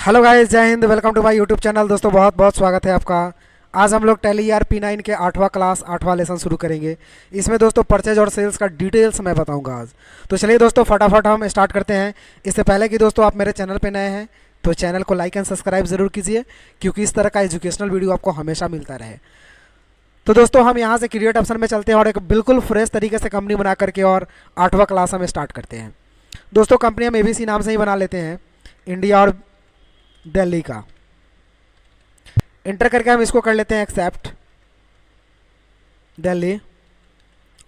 Hello guys, जय हिंद। Welcome to my YouTube channel. दोस्तों बहुत बहुत स्वागत है आपका। आज हम लोग टैली ERP9 के 8वां क्लास 8वां लेसन शुरू करेंगे। इसमें दोस्तों परचेज और सेल्स का डिटेल्स मैं बताऊंगा आज। तो चलिए दोस्तों फटाफट हम स्टार्ट करते हैं। इससे पहले कि दोस्तों आप मेरे चैनल पे नए हैं तो चैनल को लाइक एंड सब्सक्राइब ज़रूर कीजिए, क्योंकि इस तरह का एजुकेशनल वीडियो आपको हमेशा मिलता रहे। तो दोस्तों हम यहाँ से क्रिएट ऑप्शन में चलते हैं और एक बिल्कुल फ्रेश तरीके से कंपनी बना करके और 8वां क्लास हम स्टार्ट करते हैं। दोस्तों कंपनी हम ABC नाम से ही बना लेते हैं, इंडिया और दिल्ली का। इंटर करके हम इसको कर लेते हैं एक्सेप्ट, दिल्ली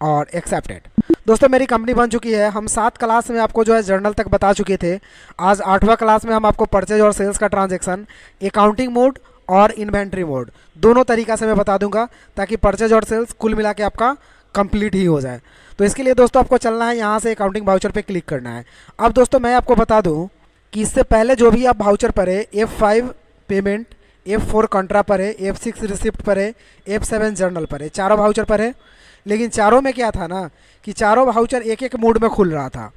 और एक्सेप्टेड। दोस्तों मेरी कंपनी बन चुकी है। हम 7 क्लास में आपको जो है जर्नल तक बता चुके थे। आज 8वां क्लास में हम आपको परचेज और सेल्स का ट्रांजैक्शन, अकाउंटिंग मोड और इन्वेंट्री मोड दोनों तरीका से मैं बता दूंगा, ताकि परचेज और सेल्स कुल मिला के आपका कंप्लीट ही हो जाए। तो इसके लिए दोस्तों आपको चलना है, यहाँ से अकाउंटिंग वाउचर पे क्लिक करना है। अब दोस्तों मैं आपको बता दूं कि इससे पहले जो भी आप वाउचर पर है, F5 पेमेंट, F4 कंट्रा पर है, F6 रिसिप्ट पर है, F7 जर्नल पर है, चारों वाउचर पर है। लेकिन चारों में क्या था ना कि चारों वाउचर एक एक मोड में खुल रहा था,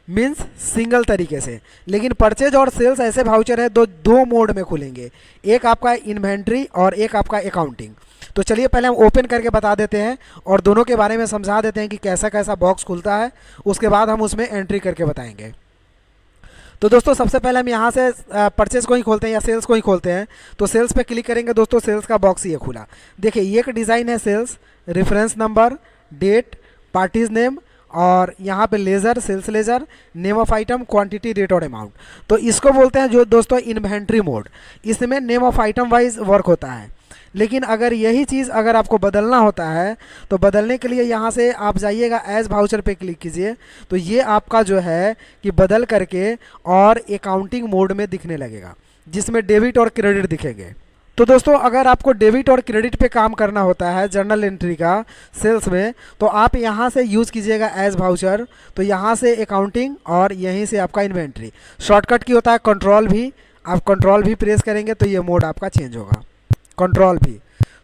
मीन्स सिंगल तरीके से। लेकिन परचेज और सेल्स ऐसे वाउचर है दो मोड में खुलेंगे, एक आपका इन्वेंट्री और एक आपका अकाउंटिंग। तो चलिए पहले हम ओपन करके बता देते हैं और दोनों के बारे में समझा देते हैं कि कैसा कैसा बॉक्स खुलता है। उसके बाद हम उसमें एंट्री करके बताएंगे। तो दोस्तों सबसे पहले हम यहाँ से परचेज को ही खोलते हैं या सेल्स को ही खोलते हैं। तो सेल्स पे क्लिक करेंगे दोस्तों, सेल्स का बॉक्स ये खुला। देखिए ये एक डिज़ाइन है sales, reference number, date, party's name और यहाँ पे ledger, sales ledger, name of item, quantity, rate और अमाउंट। तो इसको बोलते हैं जो दोस्तों इन्वेंट्री मोड। इसमें name of item wise work होता है। लेकिन अगर यही चीज़ अगर आपको बदलना होता है तो बदलने के लिए यहाँ से आप जाइएगा, एज वाउचर पे क्लिक कीजिए। तो ये आपका जो है कि बदल करके और अकाउंटिंग मोड में दिखने लगेगा, जिसमें डेबिट और क्रेडिट दिखेंगे। तो दोस्तों अगर आपको डेबिट और क्रेडिट पे काम करना होता है जर्नल एंट्री का सेल्स में, तो आप यहाँ से यूज़ कीजिएगा एज वाउचर। तो यहाँ से अकाउंटिंग और यहीं से आपका इन्वेंट्री। शॉर्टकट की होता है कंट्रोल भी, आप कंट्रोल भी प्रेस करेंगे तो ये मोड आपका चेंज होगा, कंट्रोल भी।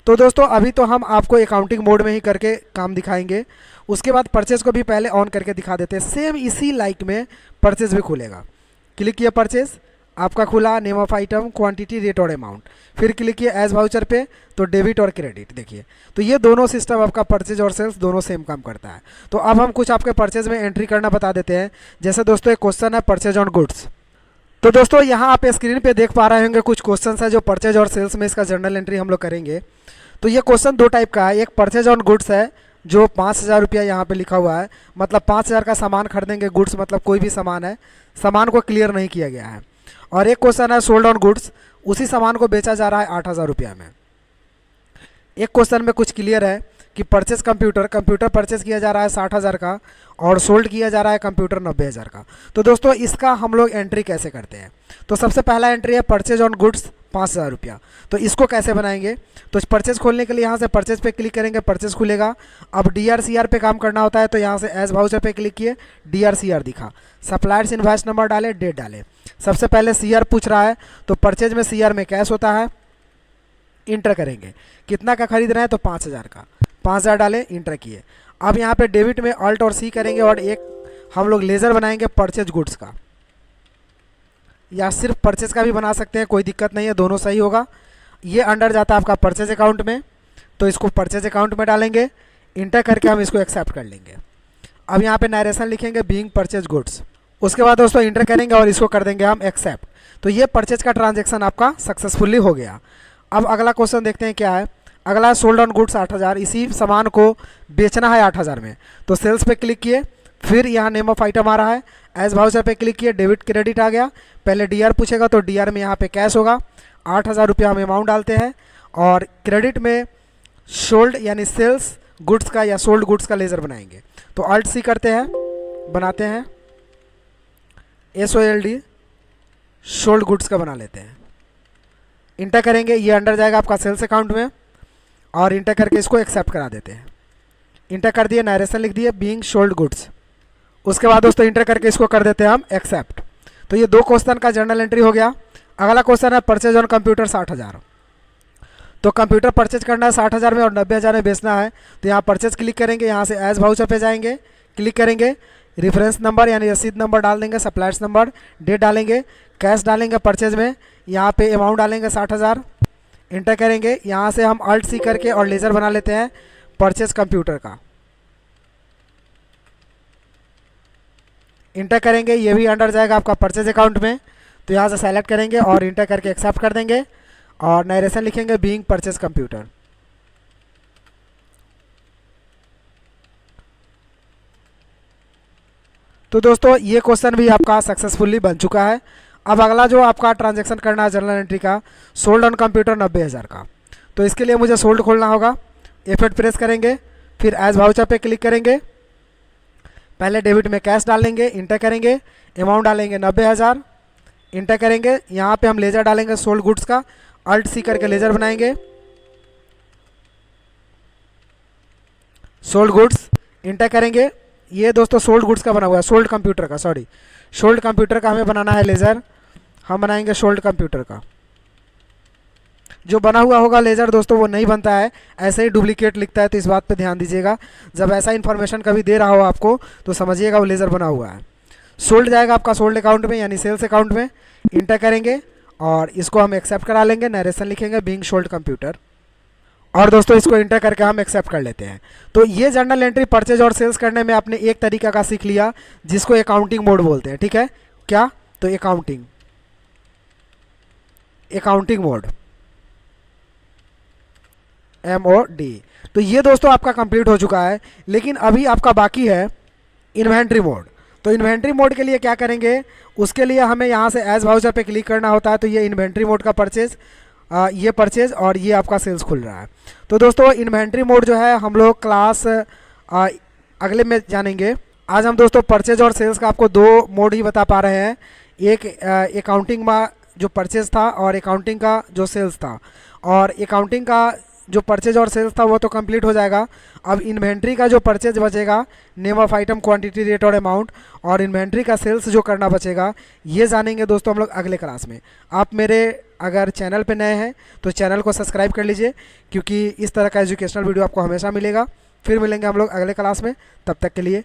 तो दोस्तों अभी तो हम आपको अकाउंटिंग मोड में ही करके काम दिखाएंगे। उसके बाद परचेज को भी पहले ऑन करके दिखा देते हैं। सेम इसी लाइक में परचेज भी खुलेगा। क्लिक किया परचेज, आपका खुला name of item, quantity, rate और अमाउंट। फिर क्लिक किया एज वाउचर पे तो डेबिट और क्रेडिट। देखिए तो ये दोनों सिस्टम आपका परचेज और सेल्स दोनों सेम काम करता है। तो अब हम कुछ आपके परचेज में एंट्री करना बता देते हैं। जैसे दोस्तों एक क्वेश्चन है परचेज ऑन गुड्स। तो दोस्तों यहाँ आप स्क्रीन पे देख पा रहे होंगे कुछ क्वेश्चंस है जो परचेज और सेल्स में इसका जर्नल एंट्री हम लोग करेंगे। तो ये क्वेश्चन दो टाइप का है। एक परचेज ऑन गुड्स है जो 5,000 रुपया यहाँ पे लिखा हुआ है, मतलब 5,000 का सामान खरीदेंगे। गुड्स मतलब कोई भी सामान है, सामान को क्लियर नहीं किया गया है। और एक क्वेश्चन है सोल्ड ऑन गुड्स, उसी सामान को बेचा जा रहा है 8,000 रुपया में। एक क्वेश्चन में कुछ क्लियर है कि परचेज कंप्यूटर परचेज किया जा रहा है 60,000 का और सोल्ड किया जा रहा है कंप्यूटर 90,000 का। तो दोस्तों इसका हम लोग एंट्री कैसे करते हैं? तो सबसे पहला एंट्री है परचेज ऑन गुड्स 5,000 रुपया। तो इसको कैसे बनाएंगे? तो परचेज खोलने के लिए यहाँ से परचेज पे क्लिक करेंगे, परचेज खुलेगा। अब DRCR पे काम करना होता है तो यहाँ से एज वाउचर पे क्लिक किए, DRCR दिखा, सप्लायर्स इनवॉइस नंबर डाले, डेट डाले। सबसे पहले CR पूछ रहा है तो परचेज में CR में कैश होता है, इंटर करेंगे। कितना का खरीद रहे हैं तो 5,000 का, 5,000 डाले, इंटर किए। अब यहाँ पे डेबिट में ऑल्ट और C करेंगे और एक हम लोग लेज़र बनाएंगे परचेज गुड्स का, या सिर्फ परचेज का भी बना सकते हैं, कोई दिक्कत नहीं है, दोनों सही होगा। ये अंडर जाता है आपका परचेज अकाउंट में, तो इसको परचेज अकाउंट में डालेंगे, इंटर करके हम इसको एक्सेप्ट कर लेंगे। अब यहाँ पे नरेशन लिखेंगे बीइंग परचेज गुड्स। उसके बाद दोस्तों इंटर करेंगे और इसको कर देंगे हम एक्सेप्ट। तो ये परचेज का ट्रांजेक्शन आपका सक्सेसफुली हो गया। अब अगला क्वेश्चन देखते हैं क्या है। अगला है सोल्ड ऑन गुड्स 8,000, इसी सामान को बेचना है 8,000 में। तो सेल्स पे क्लिक किए, फिर यहाँ नेम ऑफ आइटम आ रहा है, एज वाउचर पे क्लिक किए, डेबिट क्रेडिट आ गया। पहले DR पूछेगा तो DR में यहाँ पे कैश होगा, 8,000 रुपया हम अमाउंट डालते हैं। और क्रेडिट में सोल्ड यानी सेल्स गुड्स का या सोल्ड गुड्स का लेज़र बनाएंगे। तो ऑल्ट C करते हैं, बनाते हैं SOLD, सोल्ड गुड्स का बना लेते हैं। इंटर करेंगे, ये अंडर जाएगा आपका सेल्स अकाउंट में और इंटर करके इसको एक्सेप्ट करा देते हैं। इंटर कर दिए, नरेशन लिख दिए बीइंग सोल्ड गुड्स। उसके बाद दोस्तों इंटर करके इसको कर देते हैं हम एक्सेप्ट। तो ये दो क्वेश्चन का जर्नल एंट्री हो गया। अगला क्वेश्चन है परचेज ऑन कंप्यूटर 60,000। तो कंप्यूटर परचेज करना है 60,000 में और 90,000 में बेचना है। तो यहाँ परचेज क्लिक करेंगे, यहाँ से एज वाउचर पे जाएंगे, क्लिक करेंगे, रेफरेंस नंबर यानी रसीद नंबर डाल देंगे, सप्लायर्स नंबर, डेट डालेंगे, कैश डालेंगे परचेज में, यहाँ पे अमाउंट डालेंगे 60,000, इंटर करेंगे। यहाँ से हम अल्ट सी करके और लेज़र बना लेते हैं परचेज कंप्यूटर का, इंटर करेंगे। ये भी अंडर जाएगा आपका परचेज अकाउंट में, तो यहाँ से सेलेक्ट करेंगे और इंटर करके एक्सेप्ट कर देंगे और नरेशन लिखेंगे बीइंग परचेज कंप्यूटर। तो दोस्तों ये क्वेश्चन भी आपका सक्सेसफुली बन चुका है। अब अगला जो आपका ट्रांजैक्शन करना है जर्नल एंट्री का, सोल्ड ऑन कंप्यूटर 90,000 का, तो इसके लिए मुझे सोल्ड खोलना होगा। F8 प्रेस करेंगे, फिर एज वाउचर पे क्लिक करेंगे। पहले डेबिट में कैश डालेंगे, इंटर करेंगे, अमाउंट डालेंगे 90,000, इंटर करेंगे। यहाँ पे हम लेजर डालेंगे सोल्ड गुड्स का, अल्ट सी करके लेजर बनाएंगे, सोल्ड गुड्स, इंटर करेंगे। ये दोस्तों सोल्ड गुड्स का बना हुआ है, सोल्ड कंप्यूटर का, सॉरी सोल्ड कंप्यूटर का हमें बनाना है लेज़र, हम बनाएंगे सोल्ड कंप्यूटर का। जो बना हुआ होगा लेज़र दोस्तों वो नहीं बनता है, ऐसे ही डुप्लीकेट लिखता है, तो इस बात पे ध्यान दीजिएगा। जब ऐसा इन्फॉर्मेशन कभी दे रहा हो आपको तो समझिएगा वो लेज़र बना हुआ है। सोल्ड जाएगा आपका सोल्ड अकाउंट में यानी सेल्स अकाउंट में, इंटर करेंगे और इसको हम एक्सेप्ट करा लेंगे, नरेशन लिखेंगे बीइंग सोल्ड कंप्यूटर और दोस्तों इसको इंटर करके हम एक्सेप्ट कर लेते हैं। तो ये जर्नल एंट्री परचेज और सेल्स करने में आपने एक तरीका का सीख लिया जिसको अकाउंटिंग मोड बोलते हैं, ठीक है। क्या? तो अकाउंटिंग मोड, MOD। तो ये दोस्तों आपका कंप्लीट हो चुका है, लेकिन अभी आपका बाकी है इन्वेंट्री मोड। तो इन्वेंट्री मोड के लिए क्या करेंगे, उसके लिए हमें यहाँ से एज वाउचर पे क्लिक करना होता है। तो ये इन्वेंट्री मोड का परचेज, ये परचेज और ये आपका सेल्स खुल रहा है। तो दोस्तों इन्वेंट्री मोड जो है हम लोग क्लास अगले में जानेंगे। आज हम दोस्तों परचेज और सेल्स का आपको दो मोड ही बता पा रहे हैं, एक अकाउंटिंग में जो परचेज था और अकाउंटिंग का जो सेल्स था। और अकाउंटिंग का जो परचेज और सेल्स था वो तो कंप्लीट हो जाएगा। अब इन्वेंट्री का जो परचेज बचेगा, name of item, quantity, rate और अमाउंट, और इन्वेंट्री का सेल्स जो करना बचेगा ये जानेंगे दोस्तों हम लोग अगले क्लास में। आप मेरे अगर चैनल पे नए हैं तो चैनल को सब्सक्राइब कर लीजिए, क्योंकि इस तरह का एजुकेशनल वीडियो आपको हमेशा मिलेगा। फिर मिलेंगे हम लोग अगले क्लास में, तब तक के लिए